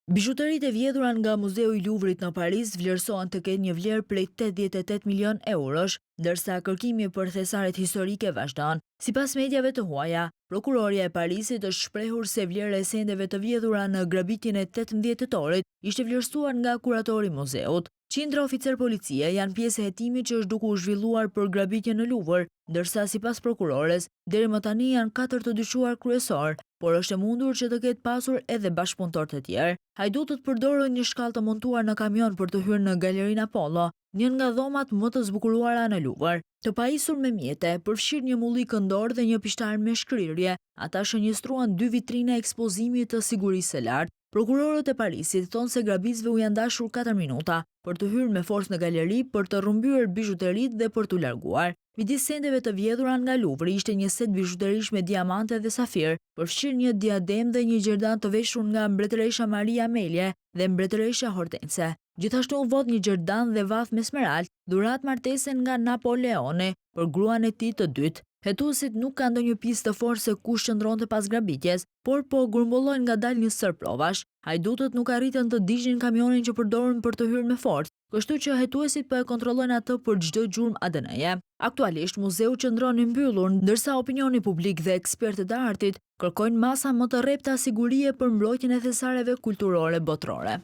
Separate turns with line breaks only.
Bijuteritë e vjedhura nga Muzeu i Luvrit në Paris vlerësohen të ketë një vlerë prej 88 milion eurosh, ndërsa kërkimi për thesaret historike vazhdon. Sipas mediave të huaja, prokuroria e Parisit është shprehur se vlera e sendeve të vjedhura në grabitjen e 18 tetorit ishte vlerësuar nga kuratori i muzeut. Qindra oficer policie janë pjesë e hetimit që është duke u zhvilluar për grabitjen në Luvër, ndërsa sipas prokurores, deri më tani janë 4 të dyshuar kryesor, por është e mundur që të ketë pasur edhe bashkëpunëtor të tjerë. Hajdutët përdorën një shkallë të montuar në kamion për të hyrë në Galerinë Apollo, një nga dhomat më të zbukuruara në Luvër. Të pajisur me mjete, përfshirë një mulli këndor dhe një pishtar me shkrirje, ata shënjestruan 2 vitrina ekspozimit të sigurisë së lartë. Prokurorët e Parisit thonë se grabitësve u janë dashur 4 minuta për të hyrë me forcë në galeri, për të rrëmbyer bijuteritë dhe për t'u larguar. Midis sendeve të vjedhura nga Luvri ishte një set bijuterish me diamante dhe safir, përfshirë një diadem dhe një gjerdan të veshur nga mbretëresha Maria Amelie dhe mbretëresha Hortense. Gjithashtu u vodh një gjerdan dhe vath me smeralt, dhuratë martese nga Napoleoni për gruan e tij të dytë. Hetuesit nuk kanë ndonjë pjesë të fortë se kush qëndronte pas grabitjes, por po grumbullojnë ngadalë një sër provash. Hajdutët nuk arritën të digjnin kamionin që përdorën për të hyrë me forcë, kështu që hetuesit po e kontrollojnë atë për çdo gjurmë ADN-je. Aktualisht muzeu qëndron i mbyllur, ndërsa opinioni publik dhe ekspertët e artit kërkojnë masa më të rrepta sigurie për mbrojtjen e thesareve kulturore botërore.